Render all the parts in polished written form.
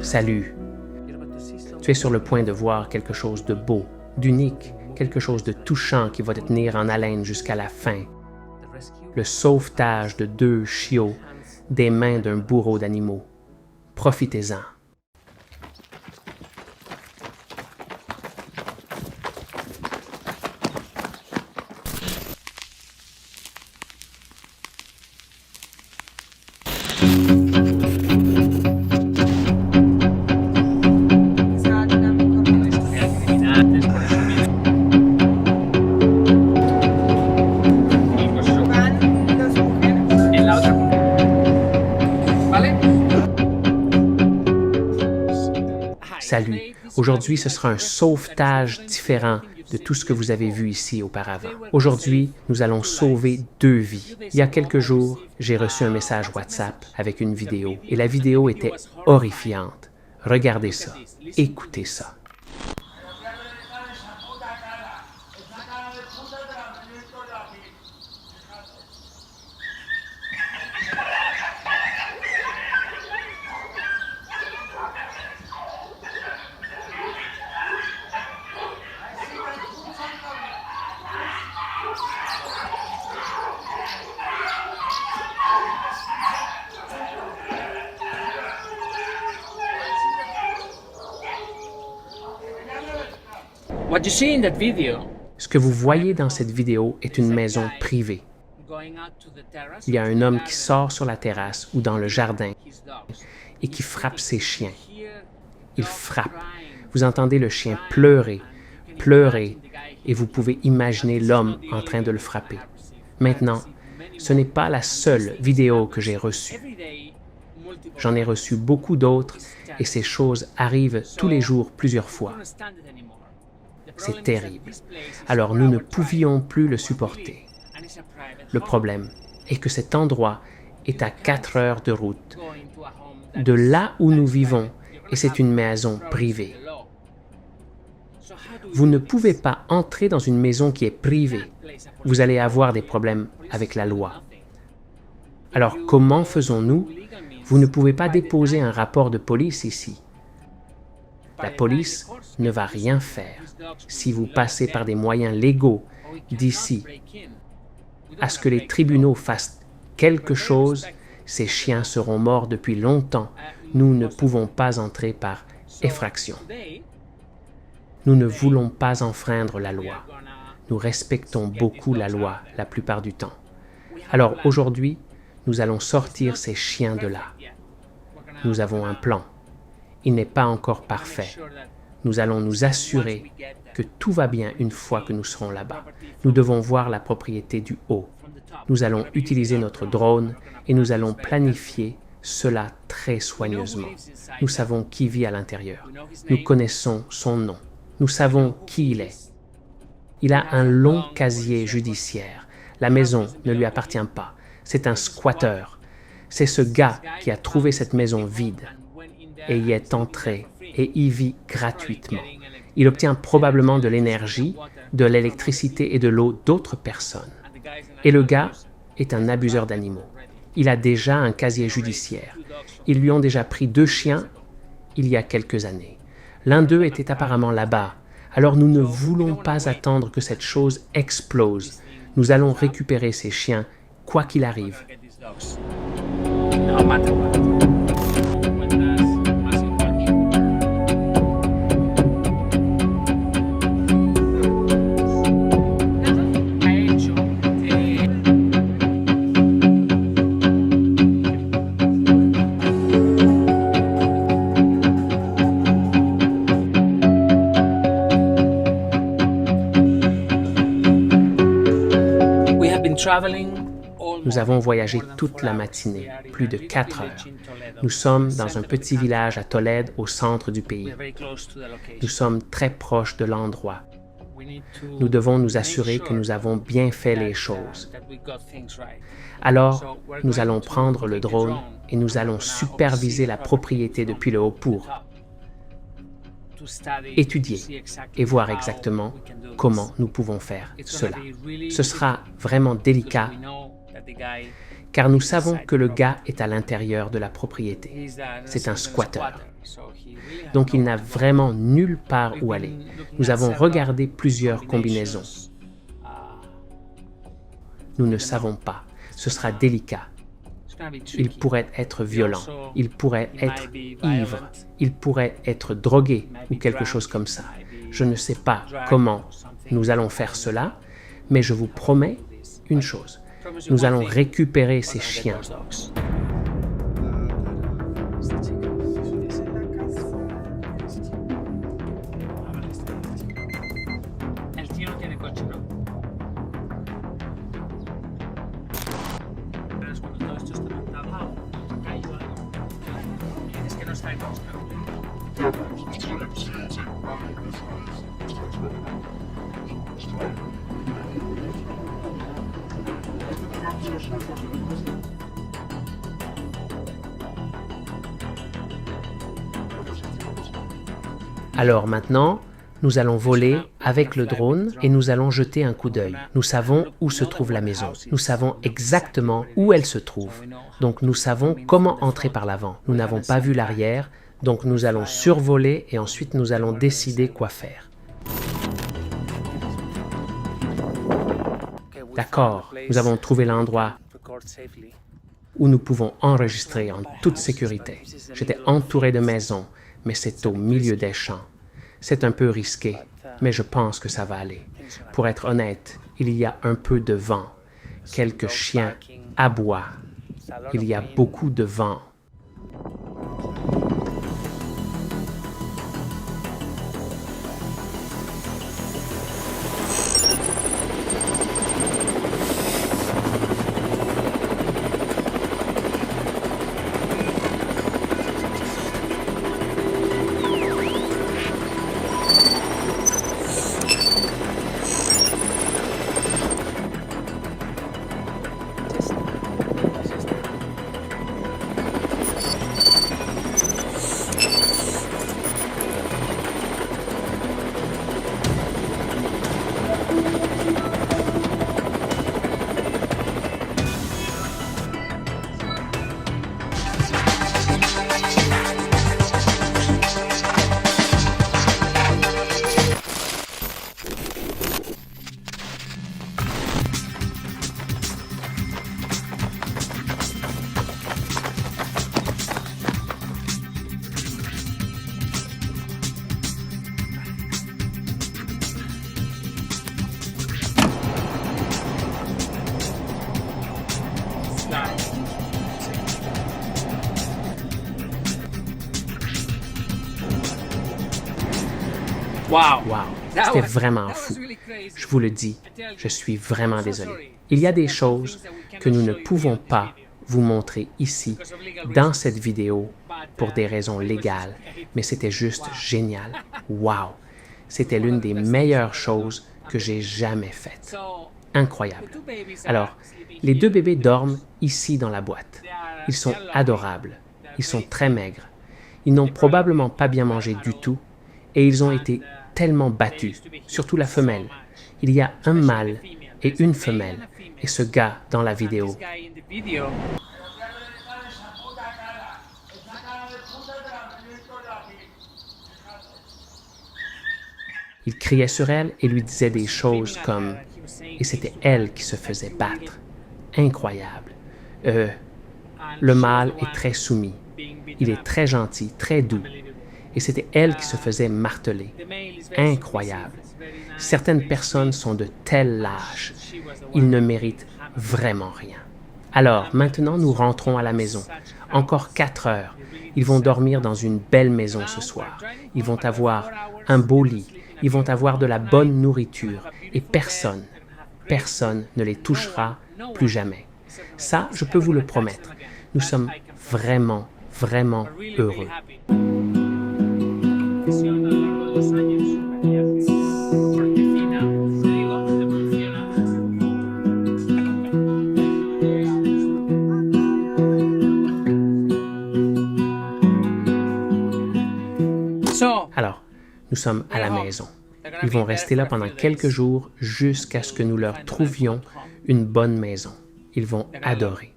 Salut! Tu es sur le point de voir quelque chose de beau, d'unique, quelque chose de touchant qui va te tenir en haleine jusqu'à la fin. Le sauvetage de 2 chiots des mains d'un bourreau d'animaux. Profitez-en. Salut, aujourd'hui ce sera un sauvetage différent de tout ce que vous avez vu ici auparavant. Aujourd'hui, nous allons sauver 2 vies. Il y a quelques jours, j'ai reçu un message WhatsApp avec une vidéo et la vidéo était horrifiante. Regardez ça, écoutez ça. What you see in that video, Ce que vous voyez dans cette vidéo est une maison privée. Il y a un homme qui sort sur la terrasse ou dans le jardin et qui frappe ses chiens. Il frappe. Vous entendez le chien pleurer, pleurer, et vous pouvez imaginer l'homme en train de le frapper. Maintenant, ce n'est pas la seule vidéo que j'ai reçue. J'en ai reçu beaucoup d'autres et ces choses arrivent tous les jours plusieurs fois. C'est terrible. Alors nous ne pouvions plus le supporter. Le problème est que cet endroit est à 4 heures de route de là où nous vivons et c'est une maison privée. Vous ne pouvez pas entrer dans une maison qui est privée. Vous allez avoir des problèmes avec la loi. Alors comment faisons-nous? Vous ne pouvez pas déposer un rapport de police ici. La police ne va rien faire si vous passez par des moyens légaux d'ici. À ce que les tribunaux fassent quelque chose, ces chiens seront morts depuis longtemps. Nous ne pouvons pas entrer par effraction. Nous ne voulons pas enfreindre la loi. Nous respectons beaucoup la loi la plupart du temps. Alors aujourd'hui, nous allons sortir ces chiens de là. Nous avons un plan. Il n'est pas encore parfait. Nous allons nous assurer que tout va bien une fois que nous serons là-bas. Nous devons voir la propriété du haut. Nous allons utiliser notre drone et nous allons planifier cela très soigneusement. Nous savons qui vit à l'intérieur. Nous connaissons son nom. Nous savons qui il est. Il a un long casier judiciaire. La maison ne lui appartient pas. C'est un squatteur. C'est ce gars qui a trouvé cette maison vide et y est entré et y vit gratuitement. Il obtient probablement de l'énergie, de l'électricité et de l'eau d'autres personnes. Et le gars est un abuseur d'animaux. Il a déjà un casier judiciaire. Ils lui ont déjà pris 2 chiens il y a quelques années. L'un d'eux était apparemment là-bas. Alors nous ne voulons pas attendre que cette chose explose. Nous allons récupérer ces chiens, quoi qu'il arrive. Nous avons voyagé toute la matinée, plus de 4 heures. Nous sommes dans un petit village à Tolède, au centre du pays. Nous sommes très proches de l'endroit. Nous devons nous assurer que nous avons bien fait les choses. Alors, nous allons prendre le drone et nous allons superviser la propriété depuis le haut pour étudier et voir exactement comment nous pouvons faire cela. Ce sera vraiment délicat car nous savons que le gars est à l'intérieur de la propriété. C'est un squatteur. donc il n'a vraiment nulle part où aller. Nous avons regardé plusieurs combinaisons. Nous ne savons pas. Ce sera délicat. Il pourrait être violent, il pourrait être ivre, il pourrait être drogué ou quelque chose comme ça. Je ne sais pas comment nous allons faire cela, mais je vous promets une chose. Nous allons récupérer ces chiens. Alors maintenant, nous allons voler avec le drone et nous allons jeter un coup d'œil. Nous savons où se trouve la maison. Nous savons exactement où elle se trouve. Donc nous savons comment entrer par l'avant. Nous n'avons pas vu l'arrière, donc nous allons survoler et ensuite nous allons décider quoi faire. D'accord, nous avons trouvé l'endroit où nous pouvons enregistrer en toute sécurité. J'étais entouré de maisons, mais c'est au milieu des champs. C'est un peu risqué, mais je pense que ça va aller. Pour être honnête, il y a un peu de vent. Quelques chiens aboient. Il y a beaucoup de vent. Wow. C'était vraiment fou. Je vous le dis, je suis vraiment désolé. Il y a des choses que nous ne pouvons pas vous montrer ici, dans cette vidéo, pour des raisons légales, mais c'était juste génial. Wow! C'était l'une des meilleures choses que j'ai jamais faites. Incroyable. Alors, les deux bébés dorment ici dans la boîte. Ils sont adorables. Ils sont très maigres. Ils n'ont probablement pas bien mangé du tout et ils ont été tellement battus, surtout la femelle. Il y a un mâle et une femelle et ce gars dans la vidéo. Il criait sur elle et lui disait des choses comme « et c'était elle qui se faisait battre ». Incroyable. Le mâle est très soumis. Il est très gentil, très doux. Et c'était elle qui se faisait marteler. Incroyable. Certaines personnes sont de tels lâches. Ils ne méritent vraiment rien. Alors, maintenant, nous rentrons à la maison. Encore 4 heures. Ils vont dormir dans une belle maison ce soir. Ils vont avoir un beau lit. Ils vont avoir de la bonne nourriture. Et personne ne les touchera plus jamais. Ça, je peux vous le promettre. Nous sommes vraiment, vraiment heureux. Alors, nous sommes à la maison. Ils vont rester là pendant quelques jours jusqu'à ce que nous leur trouvions une bonne maison. Ils vont adorer.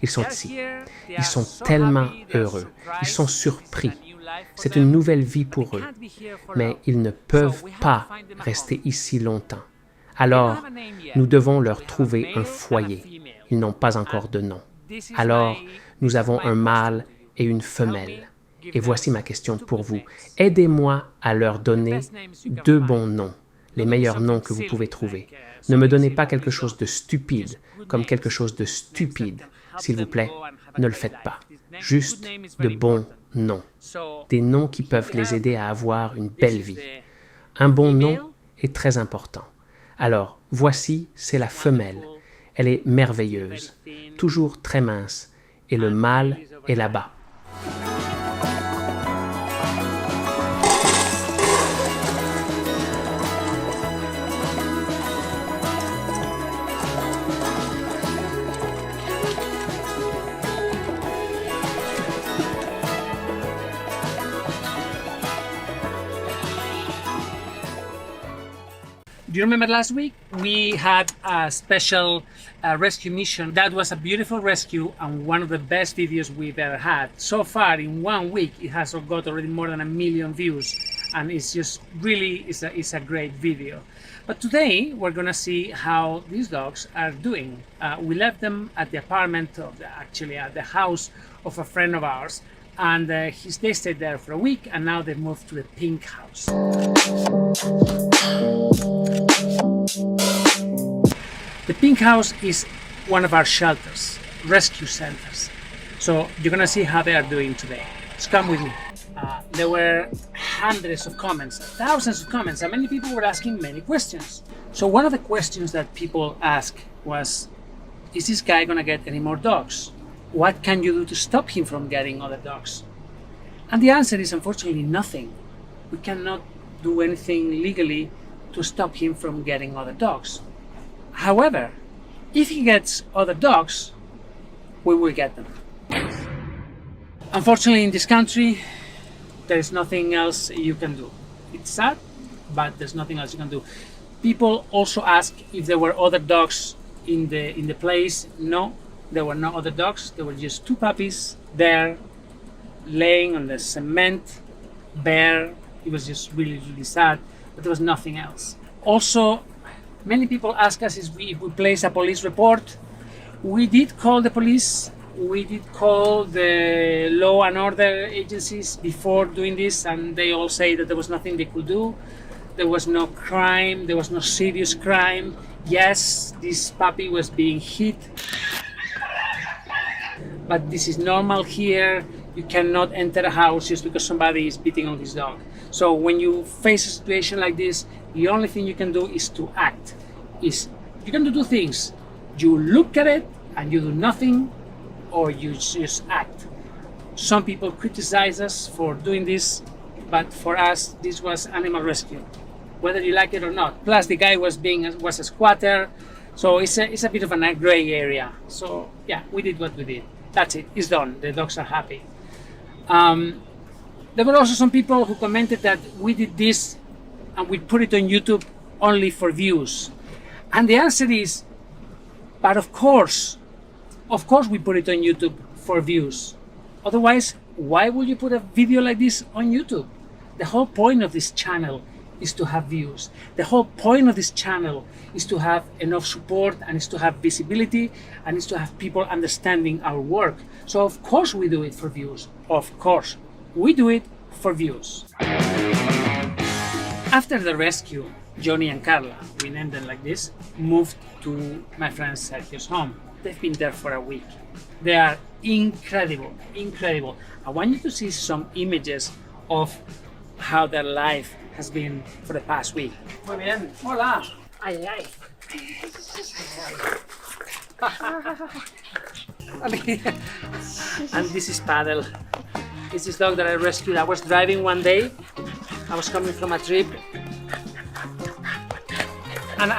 Ils sont ici. Ils sont tellement heureux. Ils sont surpris. C'est une nouvelle vie pour eux. Mais ils ne peuvent pas rester ici longtemps. Alors, nous devons leur trouver un foyer. Ils n'ont pas encore de nom. Alors, nous avons un mâle et une femelle. Et voici ma question pour vous. Aidez-moi à leur donner deux bons noms, les meilleurs noms que vous pouvez trouver. Ne me donnez pas quelque chose de stupide, comme quelque chose de stupide. S'il vous plaît, ne le faites pas. Juste de bons noms. Des noms qui peuvent les aider à avoir une belle vie. Un bon nom est très important. Alors, voici, c'est la femelle. Elle est merveilleuse, toujours très mince, et le mâle est là-bas. Do you remember last week? We had a special rescue mission. That was a beautiful rescue and one of the best videos we've ever had. So far, in 1 week, it has got already more than 1 million views. And it's just really, it's a great video. But today, we're gonna see how these dogs are doing. We left them at the apartment, actually at the house of a friend of ours. And they stayed there for a week, and now they've moved to the pink house. The pink house is one of our shelters, rescue centers. So you're gonna see how they are doing today. Just come with me. There were hundreds of comments, thousands of comments, and many people were asking many questions. So one of the questions that people asked was, is this guy gonna get any more dogs? What can you do to stop him from getting other dogs? And the answer is unfortunately nothing. We cannot do anything legally to stop him from getting other dogs. However, if he gets other dogs, we will get them. Unfortunately, in this country, there is nothing else you can do. It's sad, but there's nothing else you can do. People also ask if there were other dogs in the place. No, there were no other dogs. There were just 2 puppies there, laying on the cement, bare. It was just really, really sad, but there was nothing else. Also, many people ask us if we place a police report. We did call the police. We did call the law and order agencies before doing this, and they all say that there was nothing they could do. There was no crime. There was no serious crime. Yes, this puppy was being hit, but this is normal here. You cannot enter a house just because somebody is beating on his dog. So when you face a situation like this, the only thing you can do is to act. You can do 2 things. You look at it and you do nothing, or you just act. Some people criticize us for doing this, but for us, this was animal rescue, whether you like it or not. Plus, the guy was a squatter, so it's a bit of a gray area. So yeah, we did what we did. That's it. It's done. The dogs are happy. There were also some people who commented that we did this and we put it on YouTube only for views. And the answer is, but of course we put it on YouTube for views. Otherwise, why would you put a video like this on YouTube? The whole point of this channel is to have views. The whole point of this channel is to have enough support, and is to have visibility, and is to have people understanding our work. So of course we do it for views. Of course, we do it for views. After the rescue, Johnny and Carla, we named them like this, moved to my friend Sergio's home. They've been there for a week. They are incredible, incredible. I want you to see some images of how their life has been for the past week. Muy bien. Hola. Ay, ay. And this is Paddle. It's this dog that I rescued. I was driving one day. I was coming from a trip. And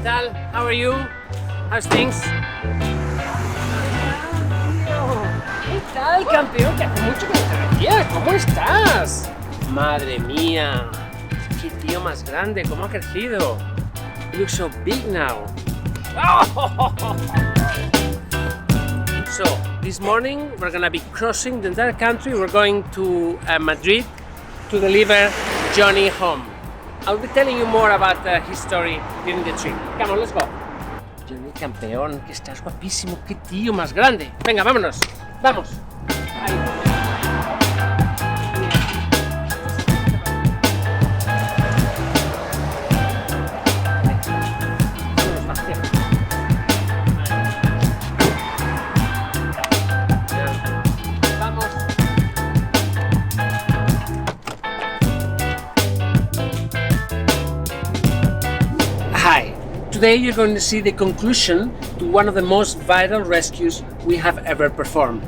tal? How are you? How's things? ¿Qué tal, campeón? Que hace mucho que no te veía. ¿Cómo estás? Madre mía. Qué tío más grande. ¿Cómo ha crecido? You look so big now. So, this morning we're gonna be crossing the entire country. We're going to Madrid to deliver Johnny home. I'll be telling you more about his story during the trip. Come on, let's go. Johnny, campeón, que estás guapísimo. Qué tío más grande. Venga, vámonos. Vamos. Ahí. Hi, today you're going to see the conclusion to one of the most viral rescues we have ever performed.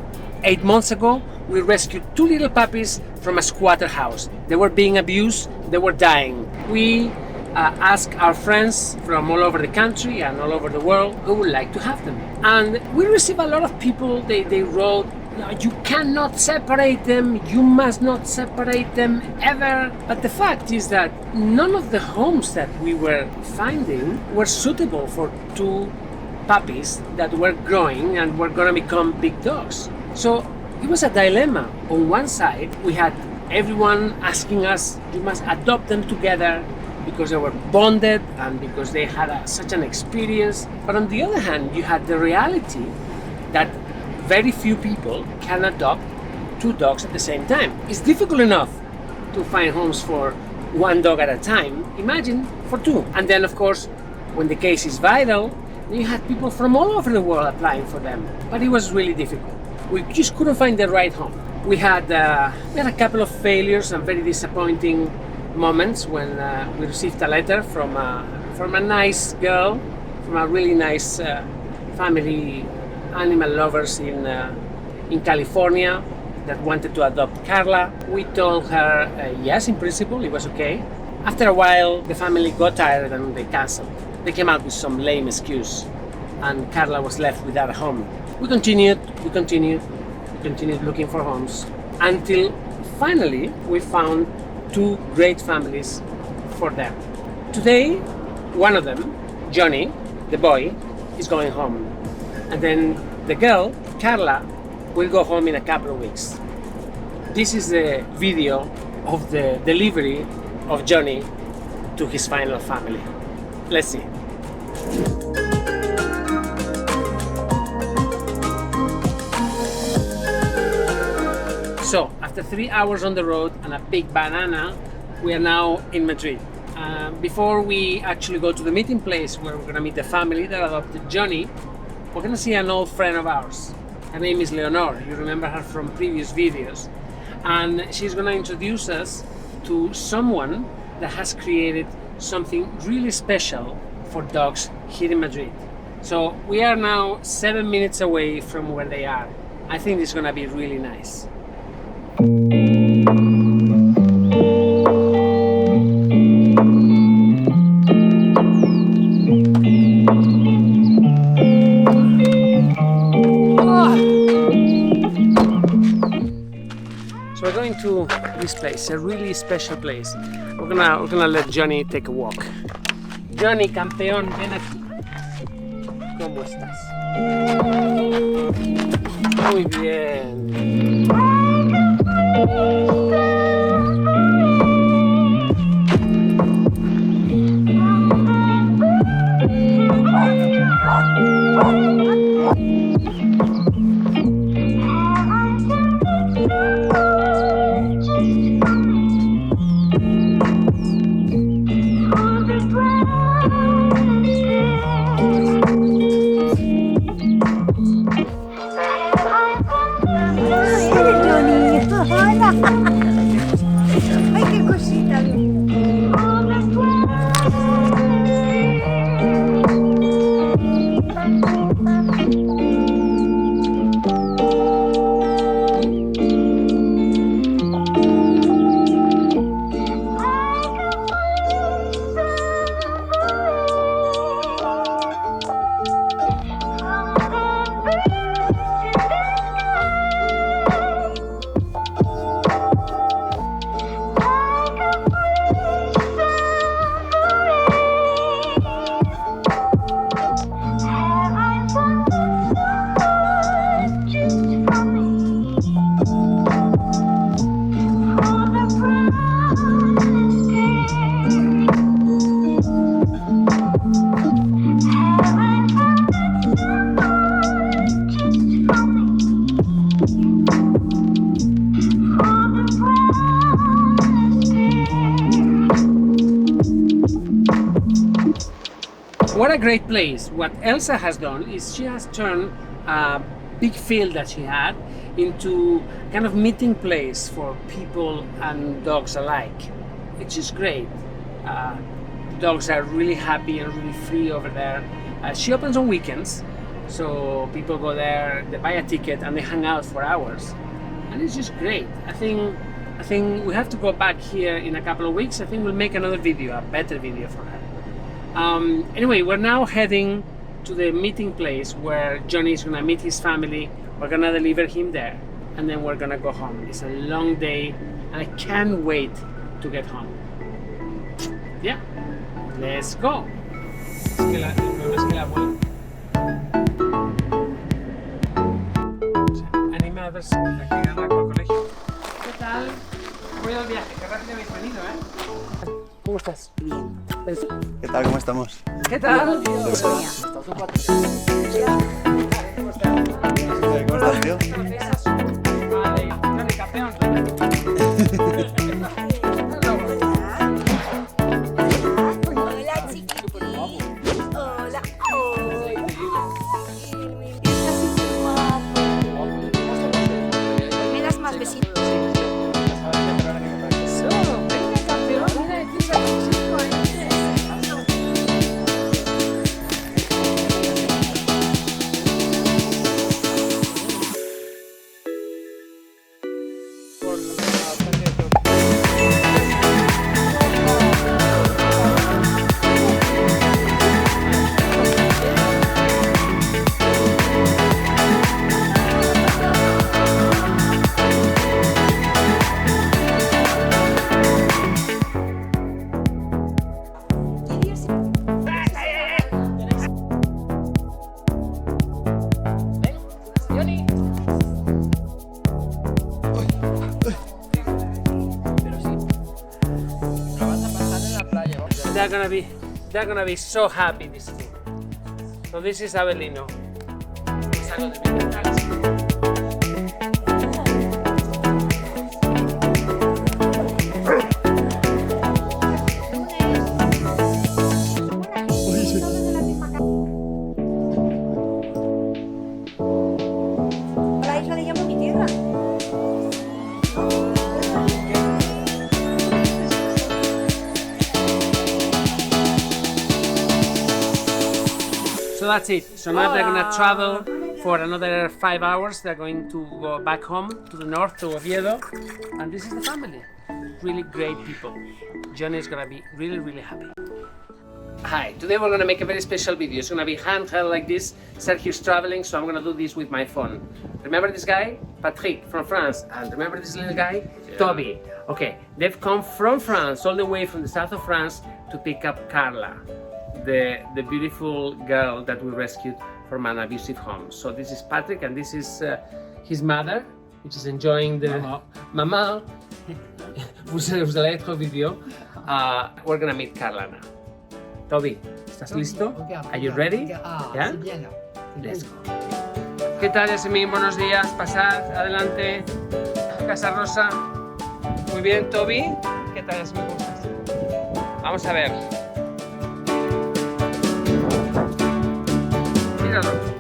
8 months ago, we rescued 2 little puppies from a squatter house. They were being abused, they were dying. We asked our friends from all over the country and all over the world who would like to have them. And we received a lot of people, they wrote, "No, you cannot separate them, you must not separate them ever." But the fact is that none of the homes that we were finding were suitable for 2 puppies that were growing and were gonna become big dogs. So it was a dilemma. On one side, we had everyone asking us, you must adopt them together because they were bonded and because they had such an experience. But on the other hand, you had the reality that very few people can adopt 2 dogs at the same time. It's difficult enough to find homes for 1 dog at a time. Imagine for 2. And then, of course, when the case is viral, you had people from all over the world applying for them. But it was really difficult. We just couldn't find the right home. We had a couple of failures and very disappointing moments when we received a letter from a nice girl, from a really nice family, animal lovers in California that wanted to adopt Carla. We told her yes, in principle, it was okay. After a while, the family got tired and they canceled. They came out with some lame excuse, and Carla was left without a home. We continued looking for homes until finally we found 2 great families for them. Today, one of them, Johnny, the boy, is going home. And then the girl, Carla, will go home in a couple of weeks. This is the video of the delivery of Johnny to his final family. Let's see. So, after 3 hours on the road and a big banana, we are now in Madrid. Before we actually go to the meeting place where we're gonna meet the family that adopted Johnny, we're gonna see an old friend of ours. Her name is Leonor. You remember her from previous videos. And she's gonna introduce us to someone that has created something really special for dogs here in Madrid. So we are now 7 minutes away from where they are. I think it's gonna be really nice. So we're going to this place, a really special place. We're gonna let Johnny take a walk. Johnny, campeón, ven aquí. ¿Cómo estás? Muy bien. Ay, qué cosita. What a great place. What Elsa has done is she has turned a big field that she had into kind of meeting place for people and dogs alike. It's just great. Dogs are really happy and really free over there. She opens on weekends, so people go there, they buy a ticket and they hang out for hours. And it's just great. I think we have to go back here in a couple of weeks. I think we'll make another video, a better video for her. Anyway, we're now heading to the meeting place where Johnny is gonna meet his family. We're gonna deliver him there, and then we're gonna go home. It's a long day, and I can't wait to get home. Yeah, let's go. Animados aquí en el colegio. ¿Qué tal? Voy al viaje, qué rápido habéis venido, ¿eh? ¿Cómo estás? Bien. ¿Qué tal? ¿Cómo estamos? ¿Qué tal? ¿Cómo estás, tío? Vale, Johnny, campeón. Hola, chiquitín. Hola. Ay, está súper guapo. ¿Me das más besitos? Eso, venga, campeón. Mira, aquí está tu chico, ¿eh? They're gonna be so happy this thing. So this is Avelino. La isla le llamo mi tierra. So that's it. So now they're gonna travel for another 5 hours. They're going to go back home to the north to Oviedo, and this is the family. Really great people. Johnny is gonna be really, really happy. Hi, today we're gonna make a very special video. It's gonna be handheld like this. Sergio's traveling, so I'm gonna do this with my phone. Remember this guy? Patrick from France. And remember this little guy? Yeah. Toby. Okay, they've come from France, all the way from the south of France, to pick up Carla, the beautiful girl that we rescued from an abusive home. So this is Patrick, and this is his mother, which is enjoying the Mama. Vous allez être video. We're gonna meet Carla now. Toby, ¿estás listo? Are you ready? Yeah? Let's go. ¿Qué tal, Yasmin? Buenos días. Pasad, adelante. Casa Rosa. Muy bien, Toby. ¿Qué tal, Yasmin? ¿Cómo estás? Vamos a ver. Míralo.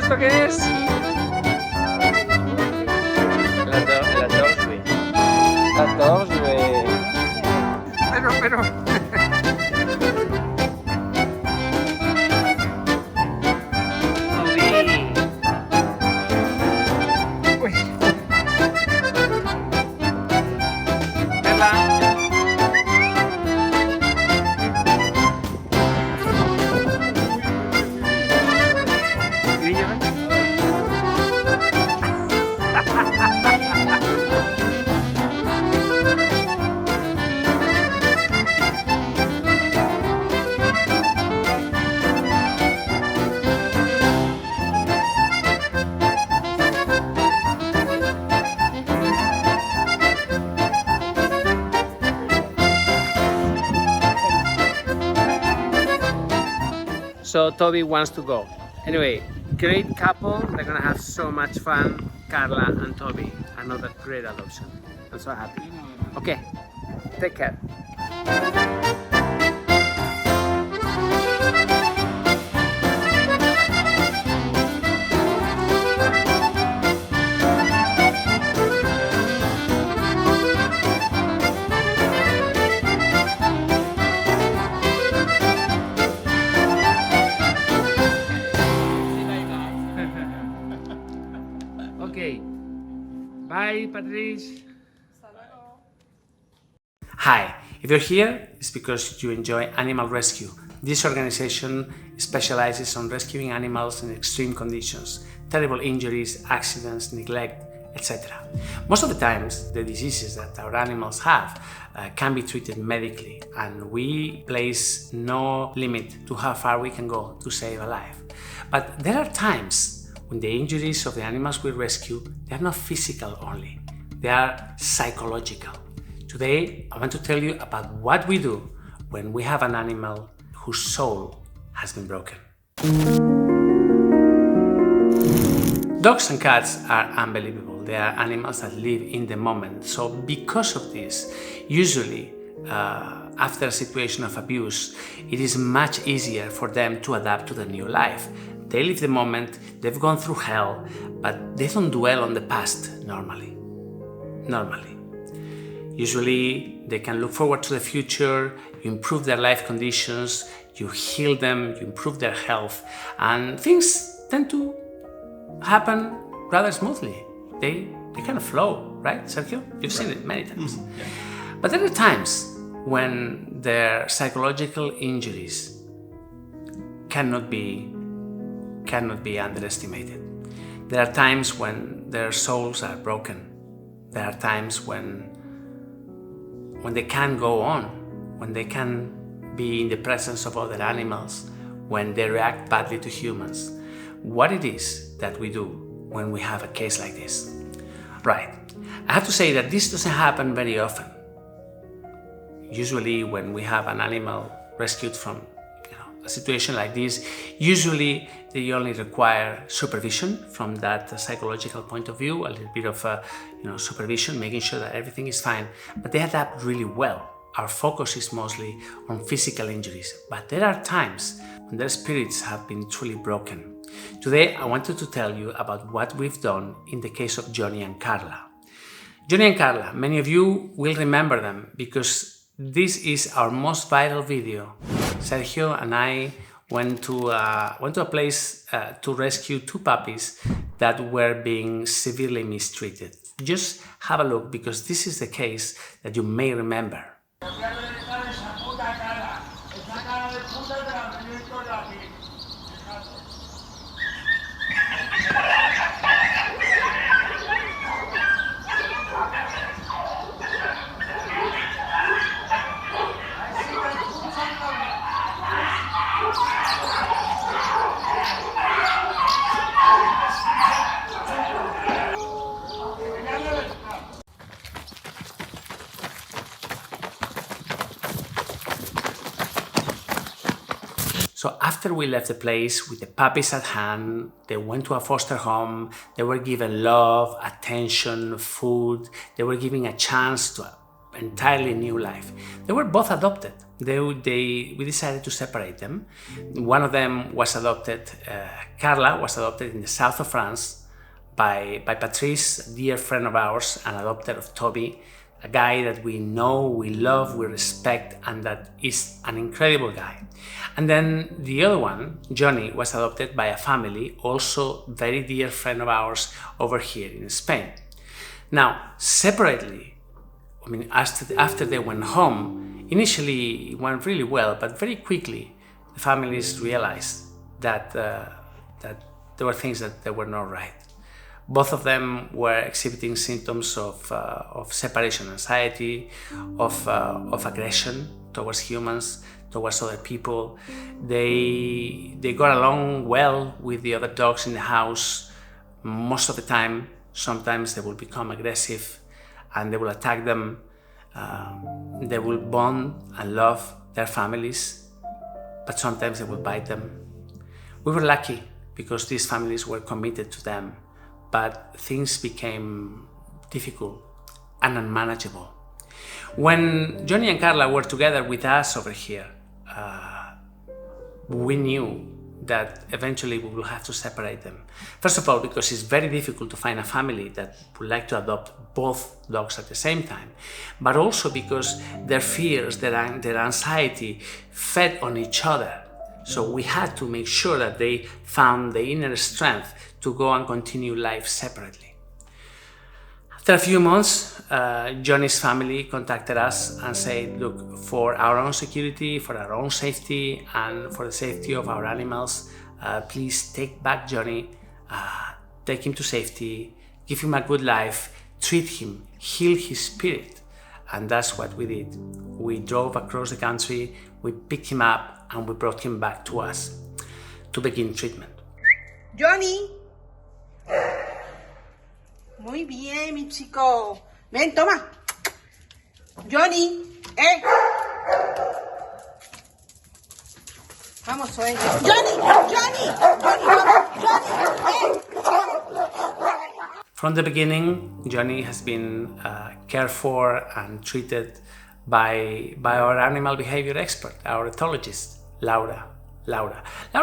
esto qué es? La torre. La torre. Pero. Uy. Bella. So Toby wants to go. Anyway, great couple. They're gonna have so much fun. Carla and Toby, another great adoption. I'm so happy. Okay, take care. Okay. Bye, Patrice. Hi, if you're here, it's because you enjoy animal rescue. This organization specializes on rescuing animals in extreme conditions, terrible injuries, accidents, neglect, etc. Most of the times, the diseases that our animals have can be treated medically, and we place no limit to how far we can go to save a life. But there are times when the injuries of the animals we rescue, they are not physical only, they are psychological. Today, I want to tell you about what we do when we have an animal whose soul has been broken. Dogs and cats are unbelievable. They are animals that live in the moment. So because of this, usually after a situation of abuse, it is much easier for them to adapt to the new life. They live the moment, they've gone through hell, but they don't dwell on the past normally. Usually, they can look forward to the future, you improve their life conditions, you heal them, you improve their health, and things tend to happen rather smoothly. They kind of flow, right, Sergio? You've seen it many times. Yeah. But there are times when their psychological injuries cannot be underestimated. There are times when their souls are broken. There are times when they can't go on, when they can be in the presence of other animals, when they react badly to humans. What it is that we do when we have a case like this. Right, I have to say that this doesn't happen very often. Usually when we have an animal rescued from a situation like this, usually they only require supervision from that psychological point of view, a little bit of supervision, making sure that everything is fine, but they adapt really well. Our focus is mostly on physical injuries, but there are times when their spirits have been truly broken. Today, I wanted to tell you about what we've done in the case of Johnny and Carla. Johnny and Carla, many of you will remember them because this is our most viral video. Sergio and I went to a place to rescue two puppies that were being severely mistreated. Just have a look because this is the case that you may remember. So after we left the place with the puppies at hand, they went to a foster home, they were given love, attention, food, they were given a chance to entirely new life. They were both adopted. We decided to separate them. One of them was adopted, Carla was adopted in the south of France by Patrice, a dear friend of ours, an adopter of Toby, a guy that we know, we love, we respect, and that is an incredible guy. And then the other one, Johnny, was adopted by a family, also very dear friend of ours over here in Spain. Now, separately, I mean, after they went home, initially it went really well, but very quickly the families realized that there were things that were not right. Both of them were exhibiting symptoms of separation anxiety, of aggression towards humans, towards other people. They got along well with the other dogs in the house most of the time. Sometimes they will become aggressive and they will attack them. They will bond and love their families, but sometimes they will bite them. We were lucky because these families were committed to them, but things became difficult and unmanageable. When Johnny and Carla were together with us over here, we knew that eventually we will have to separate them. First of all, because it's very difficult to find a family that would like to adopt both dogs at the same time, but also because their fears, their anxiety fed on each other. So we had to make sure that they found the inner strength to go and continue life separately. After a few months, Johnny's family contacted us and said, look, for our own security, for our own safety, and for the safety of our animals, please take back Johnny, take him to safety, give him a good life, treat him, heal his spirit. And that's what we did. We drove across the country, we picked him up, and we brought him back to us to begin treatment. Johnny. Muy bien, mi chico. Ven, toma. Johnny, Vamos, Johnny, From the beginning, Johnny has been cared for and treated by our animal behavior expert, our ethologist, Laura. Laura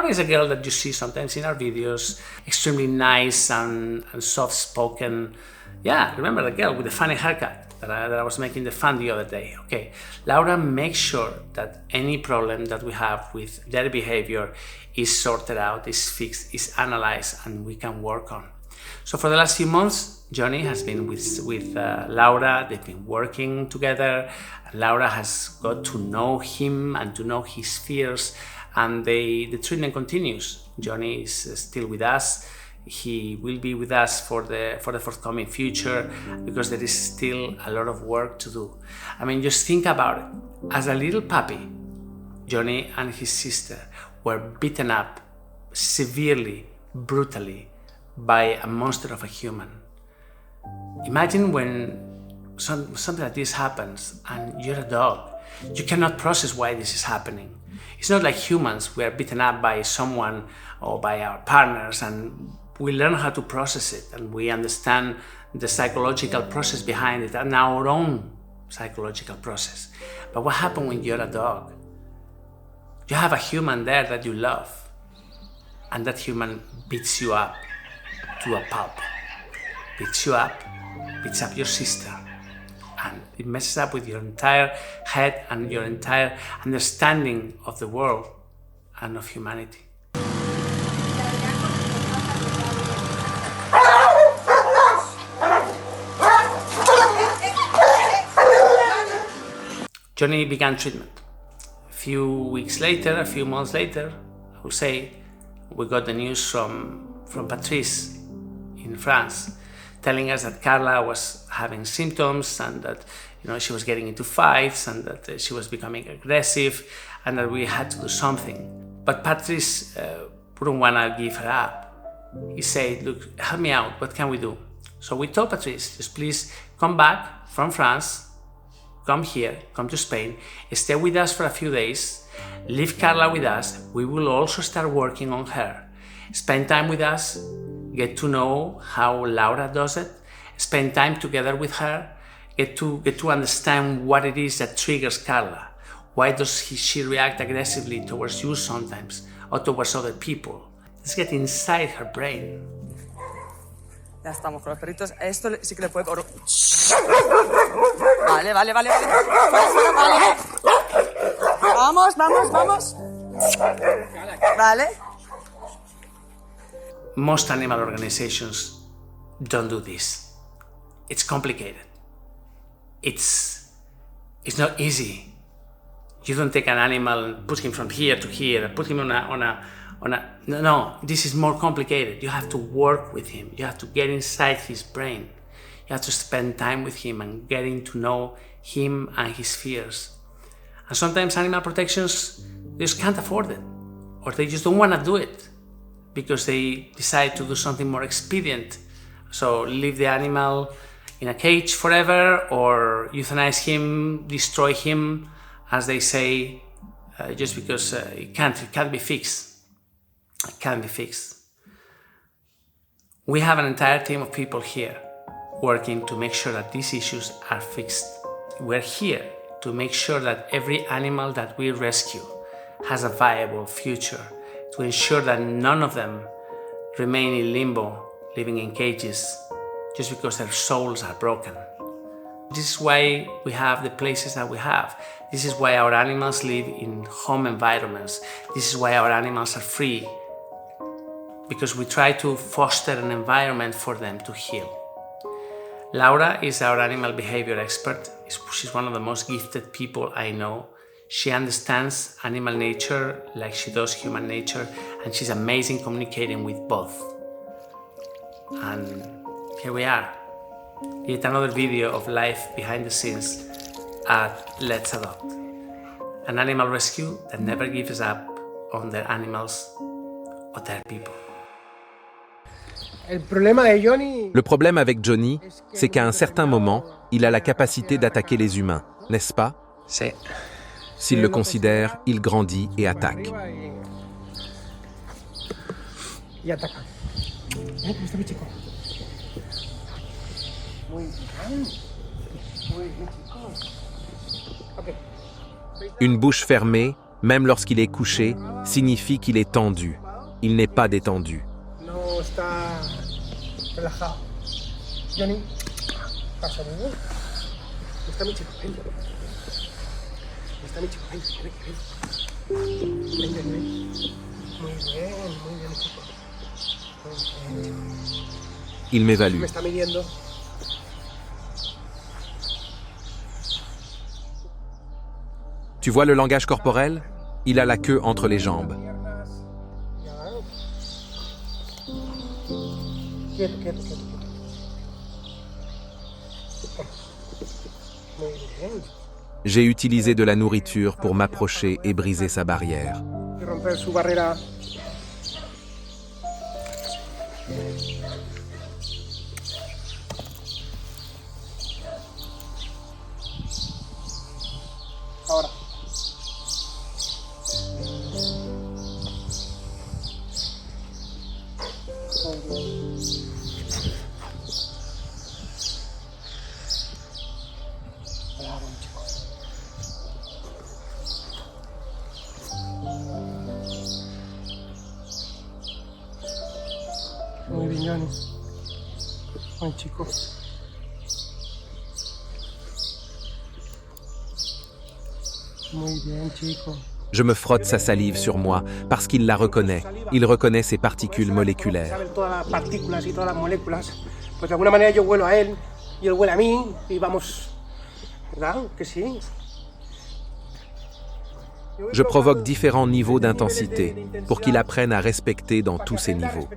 is a girl that you see sometimes in our videos, extremely nice and soft-spoken. Yeah, remember the girl with the funny haircut that I was making the fun the other day. Okay, Laura makes sure that any problem that we have with their behavior is sorted out, is fixed, is analyzed, and we can work on. So for the last few months, Johnny has been with Laura. They've been working together. Laura has got to know him and to know his fears, and the treatment continues. Johnny is still with us. He will be with us for the forthcoming future because there is still a lot of work to do. I mean, just think about it. As a little puppy, Johnny and his sister were beaten up severely, brutally by a monster of a human. Imagine when something like this happens and you're a dog. You cannot process why this is happening. It's not like humans. We are beaten up by someone or by our partners, and we learn how to process it, and we understand the psychological process behind it and our own psychological process. But what happens when you're a dog? You have a human there that you love, and that human beats you up to a pulp. Beats you up, beats up your sister, and it messes up with your entire head and your entire understanding of the world and of humanity. Johnny began treatment. A few weeks later, a few months later, I would say, we got the news from Patrice in France, telling us that Carla was having symptoms and that she was getting into fights and that she was becoming aggressive and that we had to do something. But Patrice wouldn't want to give her up. He said, look, help me out, what can we do? So we told Patrice, just please come back from France, come here, come to Spain, stay with us for a few days, leave Carla with us, we will also start working on her. Spend time with us, get to know how Laura does it, spend time together with her, get to understand what it is that triggers Carla. Why does she react aggressively towards you sometimes, or towards other people? Let's get inside her brain. Ya estamos con los perritos. Esto sí que le puede... Vale. Fuera, vale. Vamos. Vale. Most animal organizations don't do this. It's complicated. It's not easy. You don't take an animal and put him from here to here, put him on a no, this is more complicated. You have to work with him. You have to get inside his brain. You have to spend time with him and getting to know him and his fears. And sometimes animal protections, they just can't afford it, or they just don't want to do it because they decide to do something more expedient. So leave the animal in a cage forever, or euthanize him, destroy him, as they say, just because it can't be fixed. It can't be fixed. We have an entire team of people here working to make sure that these issues are fixed. We're here to make sure that every animal that we rescue has a viable future, to ensure that none of them remain in limbo, living in cages, just because their souls are broken. This is why we have the places that we have. This is why our animals live in home environments. This is why our animals are free, because we try to foster an environment for them to heal. Laura is our animal behavior expert. She's one of the most gifted people I know. She understands animal nature like she does human nature, and she's amazing communicating with both. And here we are, yet another video of life behind the scenes at Let's Adopt, an animal rescue that never gives up on their animals or their people. Le problème avec Johnny, c'est qu'à un certain moment, il a la capacité d'attaquer les humains, n'est-ce pas? C'est... S'il le considère, il grandit et attaque. Une bouche fermée, même lorsqu'il est couché, signifie qu'il est tendu. Il n'est pas détendu. Il m'évalue. Tu vois le langage corporel? Il a la queue entre les jambes. J'ai utilisé de la nourriture pour m'approcher et briser sa barrière. Muy bien, Johnny. Buen chico. Muy bien, chico. Je me frotte sa salive sur moi parce qu'il la reconnaît. Il reconnaît ses particules moléculaires. Todas las partículas y todas las moléculas. Pues de alguna manera yo huelo a él y él huele a mí y vamos, ¿verdad? Que sí. Je provoque différents niveaux d'intensité pour qu'il apprenne à respecter dans tous ces niveaux.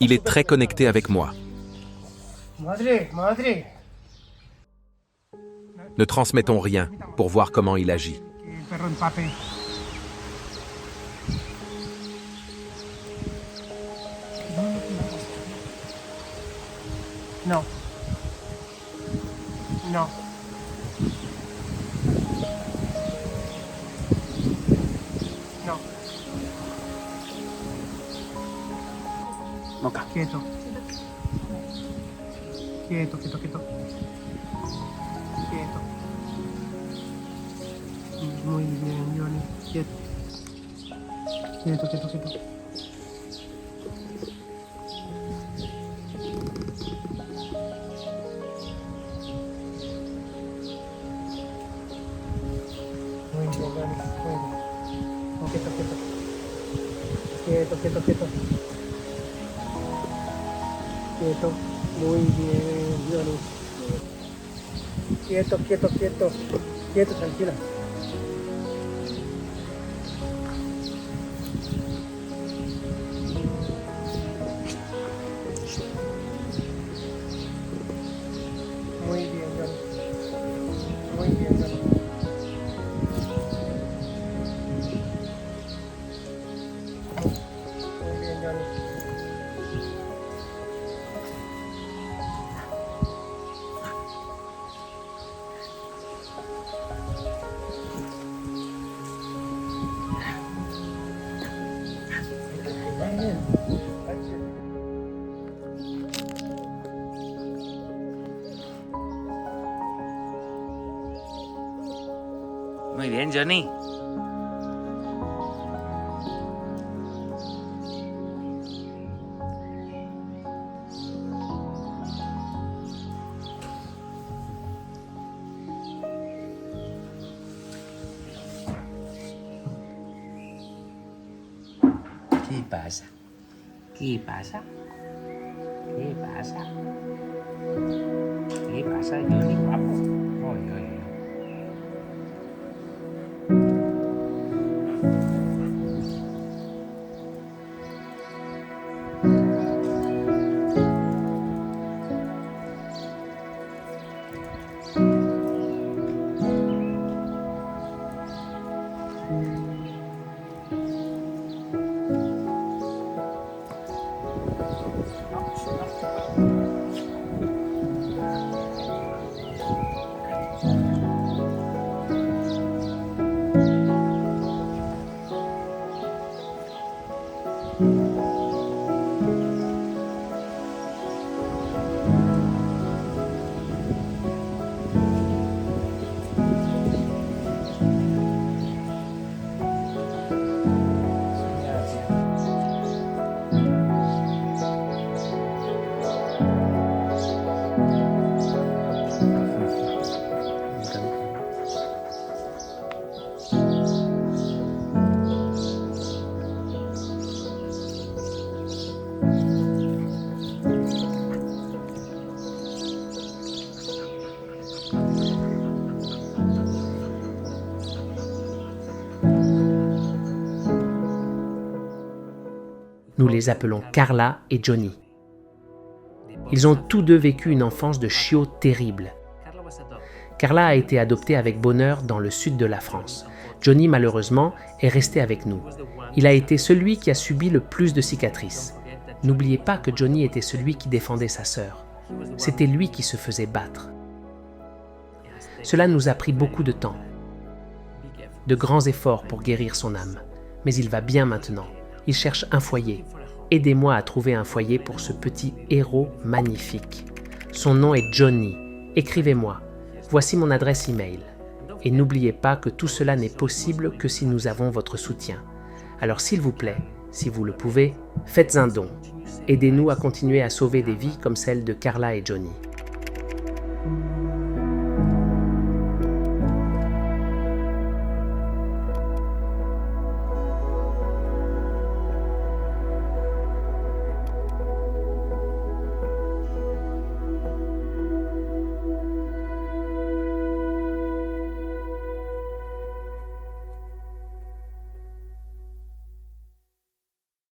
Il est très connecté avec moi. Ne transmettons rien pour voir comment il agit. No. No. No. Moca. Quieto. Quieto, quieto, quieto. Quieto. Muy bien, Johnny. Quieto. Quieto, quieto, quieto. Muy bien, Johnny. Muy bien. Oh, quieto, quieto. Quieto, quieto, quieto. Quieto. Muy bien, Johnny. Quieto, quieto, quieto. Quieto, tranquila. Muy bien, Johnny. Muy bien, Johnny. Muy bien, Johnny. Muy bien, Johnny. ¿Qué pasa? ¿Qué pasa? ¿Qué pasa? ¿Qué pasa, Johnny, guapo? Oy, oy, oy. Nous les appelons Carla et Johnny. Ils ont tous deux vécu une enfance de chiots terrible. Carla a été adoptée avec bonheur dans le sud de la France. Johnny, malheureusement, est resté avec nous. Il a été celui qui a subi le plus de cicatrices. N'oubliez pas que Johnny était celui qui défendait sa sœur. C'était lui qui se faisait battre. Cela nous a pris beaucoup de temps, de grands efforts pour guérir son âme. Mais il va bien maintenant. Il cherche un foyer. Aidez-moi à trouver un foyer pour ce petit héros magnifique. Son nom est Johnny. Écrivez-moi. Voici mon adresse email. Et n'oubliez pas que tout cela n'est possible que si nous avons votre soutien. Alors s'il vous plaît, si vous le pouvez, faites un don. Aidez-nous à continuer à sauver des vies comme celle de Carla et Johnny.